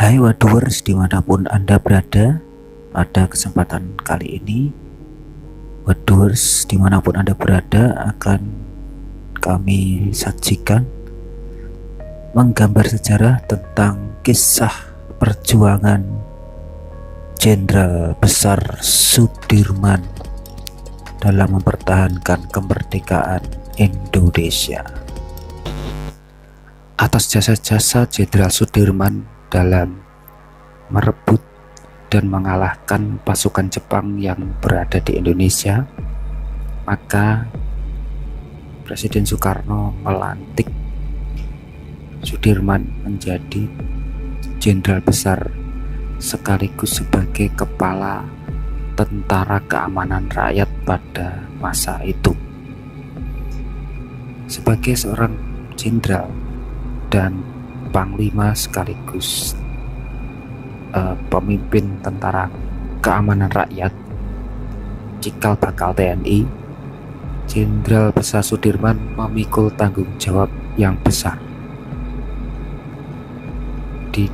Hai Wadowers dimanapun Anda berada, pada kesempatan kali ini Wadowers dimanapun Anda berada akan kami sajikan menggambar sejarah tentang kisah perjuangan Jenderal Besar Sudirman dalam mempertahankan kemerdekaan Indonesia. Atas jasa-jasa Jenderal Sudirman dalam merebut dan mengalahkan pasukan Jepang yang berada di Indonesia, maka Presiden Soekarno melantik Sudirman menjadi Jenderal Besar sekaligus sebagai Kepala Tentara Keamanan Rakyat pada masa itu. Sebagai seorang jenderal dan Panglima sekaligus pemimpin Tentara Keamanan Rakyat, cikal bakal TNI, Jenderal Besar Sudirman memikul tanggung jawab yang besar. Di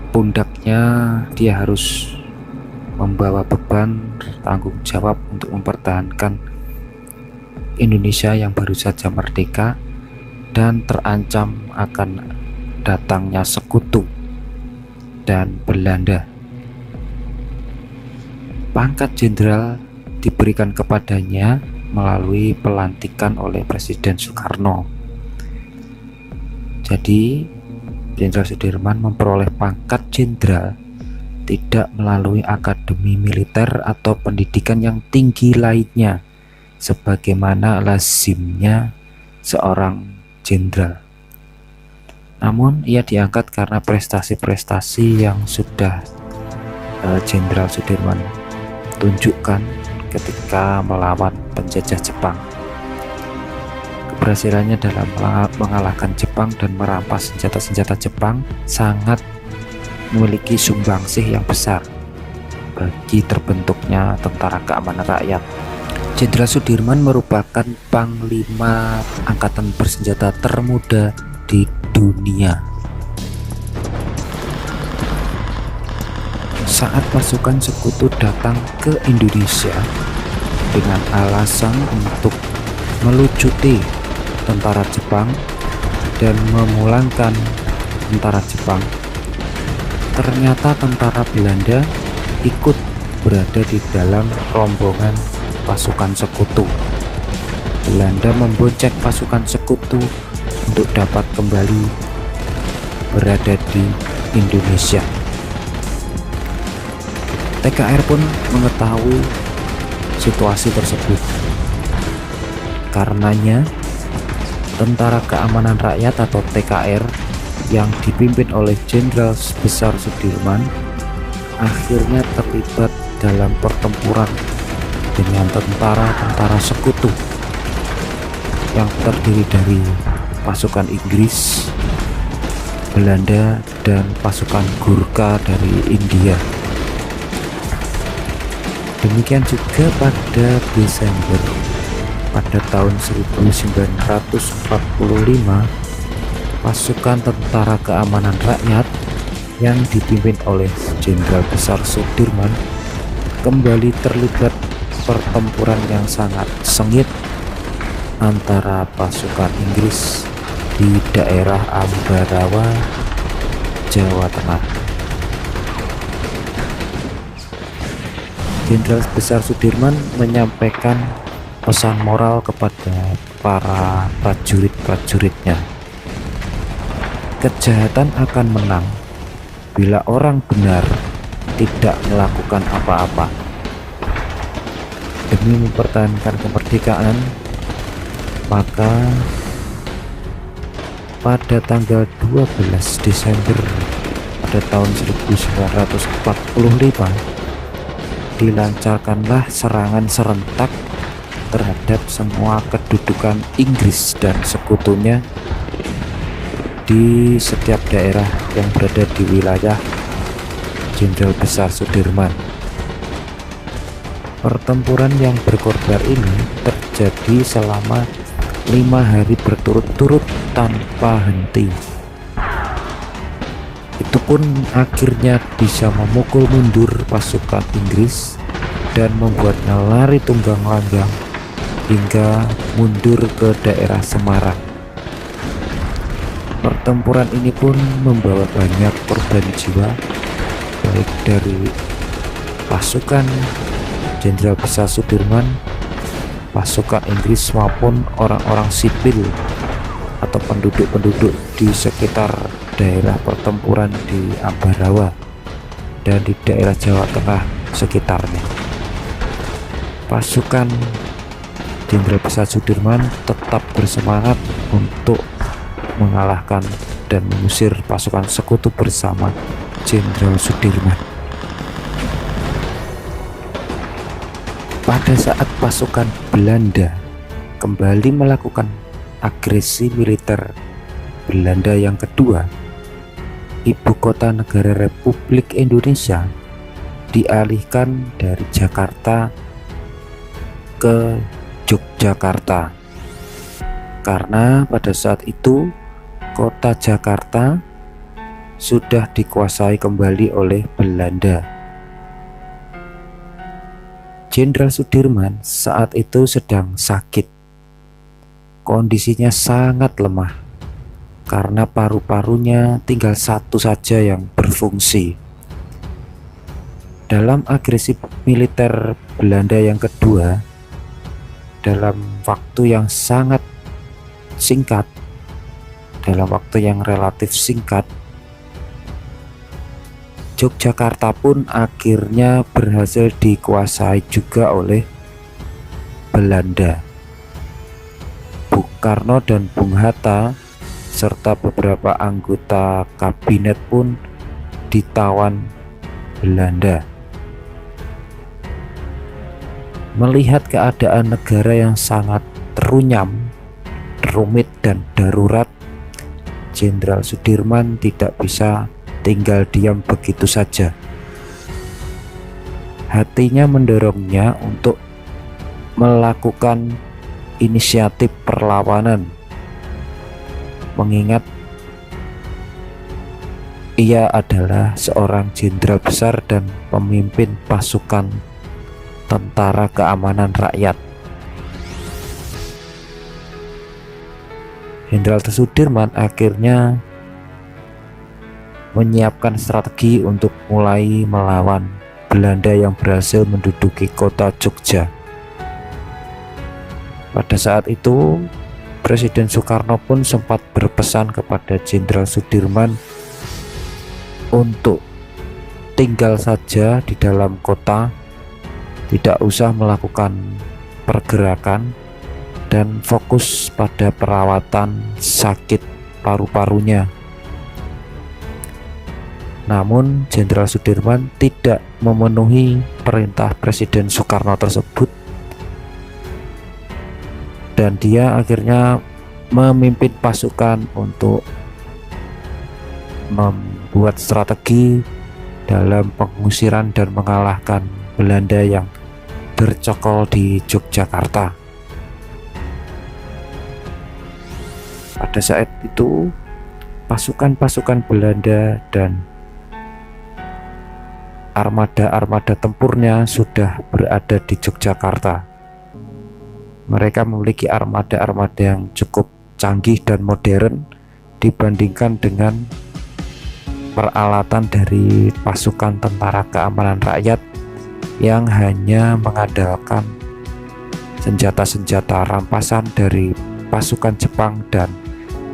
pundaknya dia harus membawa beban tanggung jawab untuk mempertahankan Indonesia yang baru saja merdeka dan terancam akan datangnya sekutu dan Belanda. Pangkat jenderal diberikan kepadanya melalui pelantikan oleh Presiden Soekarno. Jadi Jenderal Sudirman memperoleh pangkat jenderal tidak melalui akademi militer atau pendidikan yang tinggi lainnya sebagaimana lazimnya seorang jenderal. Namun ia diangkat karena prestasi-prestasi yang sudah Jenderal Sudirman tunjukkan ketika melawan penjajah Jepang. Keberhasilannya dalam mengalahkan Jepang dan merampas senjata-senjata Jepang sangat memiliki sumbangsih yang besar bagi terbentuknya Tentara Keamanan Rakyat. Jenderal Sudirman merupakan Panglima Angkatan Bersenjata termuda di dunia. Saat pasukan sekutu datang ke Indonesia dengan alasan untuk melucuti tentara Jepang dan memulangkan tentara Jepang, ternyata tentara Belanda ikut berada di dalam rombongan pasukan sekutu. Belanda membonceng pasukan sekutu untuk dapat kembali berada di Indonesia. TKR pun mengetahui situasi tersebut. Karenanya Tentara Keamanan Rakyat atau TKR yang dipimpin oleh Jenderal Besar Sudirman akhirnya terlibat dalam pertempuran dengan tentara-tentara sekutu yang terdiri dari pasukan Inggris, Belanda, dan pasukan Gurkha dari India. Demikian juga pada Desember pada tahun 1945, pasukan Tentara Keamanan Rakyat yang dipimpin oleh Jenderal Besar Sudirman kembali terlibat pertempuran yang sangat sengit antara pasukan Inggris di daerah Ambarawa, Jawa Tengah. Jenderal Besar Sudirman menyampaikan pesan moral kepada para prajurit-prajuritnya. Kejahatan akan menang bila orang benar tidak melakukan apa-apa. Demi mempertahankan kemerdekaan, maka pada tanggal 12 Desember pada tahun 1945 dilancarkanlah serangan serentak terhadap semua kedudukan Inggris dan sekutunya di setiap daerah yang berada di wilayah Jenderal Besar Sudirman. Pertempuran yang berkorban ini terjadi selama 5 hari berturut-turut tanpa henti. Itu pun akhirnya bisa memukul mundur pasukan Inggris dan membuatnya lari tunggang langgang hingga mundur ke daerah Semarang. Pertempuran ini pun membawa banyak korban jiwa, baik dari pasukan Jenderal Besar Sudirman, pasukan Inggris maupun orang-orang sipil atau penduduk-penduduk di sekitar daerah pertempuran di Ambarawa dan di daerah Jawa Tengah sekitarnya. Pasukan Jenderal Besar Sudirman tetap bersemangat untuk mengalahkan dan mengusir pasukan sekutu bersama Jenderal Sudirman. Pada saat pasukan Belanda kembali melakukan agresi militer Belanda yang kedua, ibu kota negara Republik Indonesia dialihkan dari Jakarta ke Yogyakarta, karena pada saat itu kota Jakarta sudah dikuasai kembali oleh Belanda. Jenderal Sudirman saat itu sedang sakit. Kondisinya sangat lemah karena paru-parunya tinggal satu saja yang berfungsi. Dalam agresi militer Belanda yang kedua, dalam waktu yang sangat singkat, dalam waktu yang relatif singkat, Yogyakarta pun akhirnya berhasil dikuasai juga oleh Belanda. Bung Karno dan Bung Hatta serta beberapa anggota kabinet pun ditawan Belanda. Melihat keadaan negara yang sangat runyam, rumit dan darurat, Jenderal Sudirman tidak bisa tinggal diam begitu saja. Hatinya mendorongnya untuk melakukan inisiatif perlawanan, mengingat ia adalah seorang jenderal besar dan pemimpin pasukan Tentara Keamanan Rakyat. Jenderal Sudirman akhirnya menyiapkan strategi untuk mulai melawan Belanda yang berhasil menduduki kota Jogja. Pada saat itu, Presiden Soekarno pun sempat berpesan kepada Jenderal Sudirman untuk tinggal saja di dalam kota, tidak usah melakukan pergerakan, dan fokus pada perawatan sakit paru-parunya. Namun Jenderal Sudirman tidak memenuhi perintah Presiden Soekarno tersebut, dan dia akhirnya memimpin pasukan untuk membuat strategi dalam pengusiran dan mengalahkan Belanda yang bercokol di Yogyakarta. Pada saat itu pasukan-pasukan Belanda dan armada-armada tempurnya sudah berada di Yogyakarta. Mereka memiliki armada-armada yang cukup canggih dan modern dibandingkan dengan peralatan dari pasukan Tentara Keamanan Rakyat yang hanya mengandalkan senjata-senjata rampasan dari pasukan Jepang dan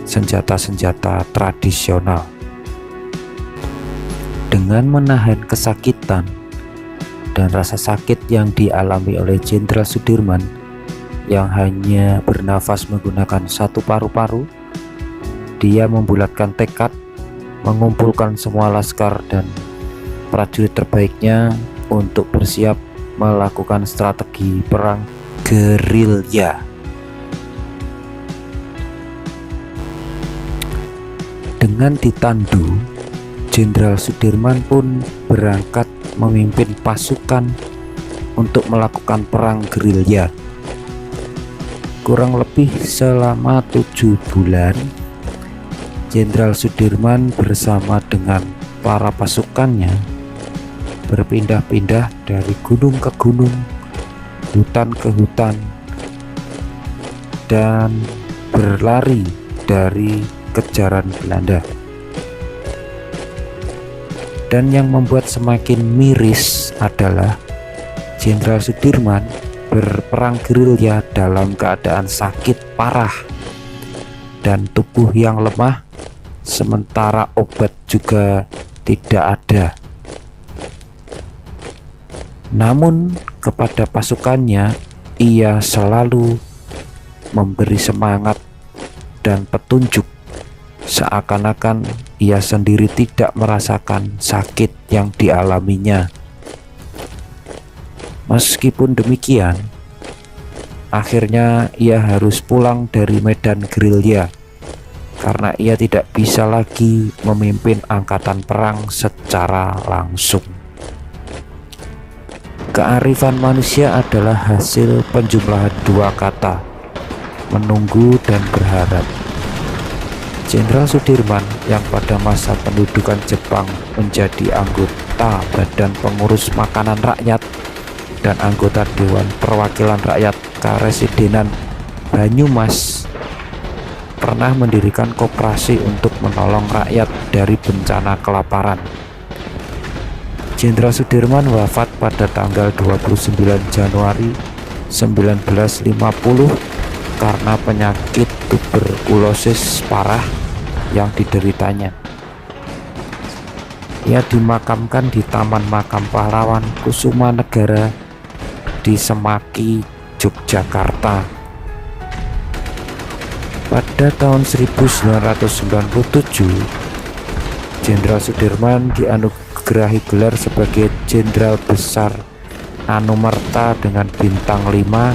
senjata-senjata tradisional. Dengan menahan kesakitan dan rasa sakit yang dialami oleh Jenderal Sudirman yang hanya bernafas menggunakan satu paru-paru, dia membulatkan tekad mengumpulkan semua laskar dan prajurit terbaiknya untuk bersiap melakukan strategi perang gerilya. Dengan ditandu, Jenderal Sudirman pun berangkat memimpin pasukan untuk melakukan perang gerilya. Kurang lebih selama 7 bulan, Jenderal Sudirman bersama dengan para pasukannya berpindah-pindah dari gunung ke gunung, hutan ke hutan, dan berlari dari kejaran Belanda. Dan yang membuat semakin miris adalah Jenderal Sudirman berperang gerilya dalam keadaan sakit parah dan tubuh yang lemah, sementara obat juga tidak ada. Namun kepada pasukannya ia selalu memberi semangat dan petunjuk, seakan-akan ia sendiri tidak merasakan sakit yang dialaminya. Meskipun demikian, akhirnya ia harus pulang dari medan gerilya karena ia tidak bisa lagi memimpin angkatan perang secara langsung. Kearifan manusia adalah hasil penjumlahan dua kata, menunggu dan berharap. Jenderal Sudirman yang pada masa pendudukan Jepang menjadi anggota Badan Pengurus Makanan Rakyat dan anggota Dewan Perwakilan Rakyat Karesidenan Banyumas, pernah mendirikan koperasi untuk menolong rakyat dari bencana kelaparan. Jenderal Sudirman wafat pada tanggal 29 Januari 1950 karena penyakit tuberkulosis parah yang dideritanya. Ia dimakamkan di Taman Makam Pahlawan Kusuma Negara di Semaki, Yogyakarta. Pada tahun 1997, Jenderal Sudirman dianugerahi gelar sebagai Jenderal Besar Anumerta dengan bintang 5,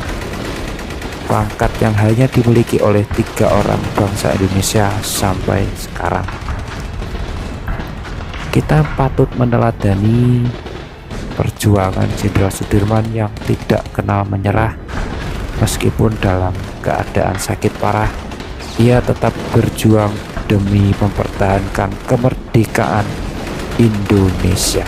pangkat yang hanya dimiliki oleh 3 orang bangsa Indonesia sampai sekarang. Kita patut meneladani perjuangan Jenderal Sudirman yang tidak kenal menyerah. Meskipun dalam keadaan sakit parah, ia tetap berjuang demi mempertahankan kemerdekaan Indonesia.